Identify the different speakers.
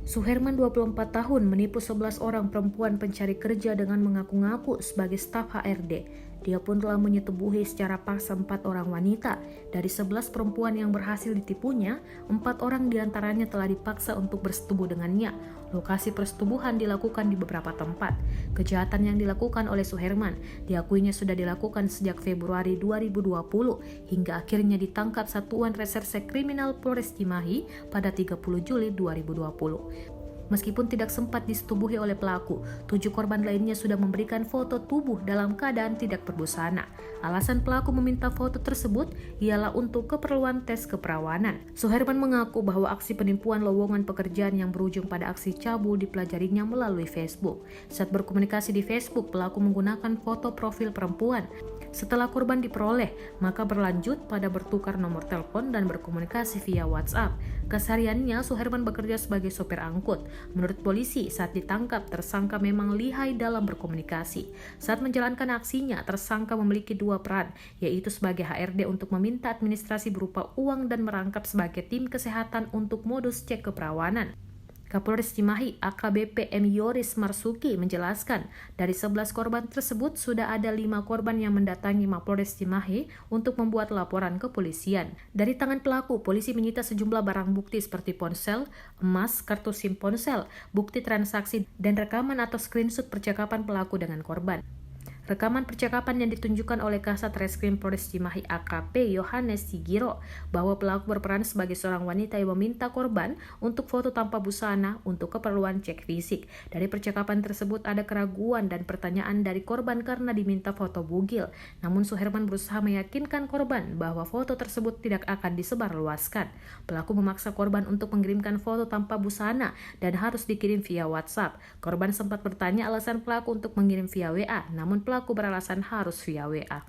Speaker 1: Suherman 24 tahun menipu 11 orang perempuan pencari kerja dengan mengaku-ngaku sebagai staf HRD. Dia pun telah menyetubuhi secara paksa 4 orang wanita. Dari 11 perempuan yang berhasil ditipunya, 4 orang diantaranya telah dipaksa untuk bersetubuh dengannya. Lokasi persetubuhan dilakukan di beberapa tempat. Kejahatan yang dilakukan oleh Suherman diakuinya sudah dilakukan sejak Februari 2020 hingga akhirnya ditangkap Satuan Reserse Kriminal Polres Cimahi pada 30 Juli 2020. Meskipun tidak sempat disetubuhi oleh pelaku, 7 korban lainnya sudah memberikan foto tubuh dalam keadaan tidak berbusana. Alasan pelaku meminta foto tersebut ialah untuk keperluan tes keperawanan. Suherman mengaku bahwa aksi penipuan lowongan pekerjaan yang berujung pada aksi cabul dipelajarinya melalui Facebook. Saat berkomunikasi di Facebook, pelaku menggunakan foto profil perempuan. Setelah korban diperoleh, maka berlanjut pada bertukar nomor telepon dan berkomunikasi via WhatsApp. Kesehariannya, Suherman bekerja sebagai sopir angkut. Menurut polisi, saat ditangkap, tersangka memang lihai dalam berkomunikasi. Saat menjalankan aksinya, tersangka memiliki 2 peran, yaitu sebagai HRD untuk meminta administrasi berupa uang dan merangkap sebagai tim kesehatan untuk modus cek keperawanan. Kapolres Cimahi AKBP M. Yoris Marsuki menjelaskan, dari 11 korban tersebut sudah ada 5 korban yang mendatangi Mapolres Cimahi untuk membuat laporan ke polisian. Dari tangan pelaku, polisi menyita sejumlah barang bukti seperti ponsel, emas, kartu SIM ponsel, bukti transaksi, dan rekaman atau screenshot percakapan pelaku dengan korban. Rekaman percakapan yang ditunjukkan oleh Kasat Reskrim Polres Cimahi AKP Yohanes Sigiro bahwa pelaku berperan sebagai seorang wanita yang meminta korban untuk foto tanpa busana untuk keperluan cek fisik. Dari percakapan tersebut ada keraguan dan pertanyaan dari korban karena diminta foto bugil. Namun Suherman berusaha meyakinkan korban bahwa foto tersebut tidak akan disebarluaskan. Pelaku memaksa korban untuk mengirimkan foto tanpa busana dan harus dikirim via WhatsApp. Korban sempat bertanya alasan pelaku untuk mengirim via WA, namun pelaku beralasan harus via WA.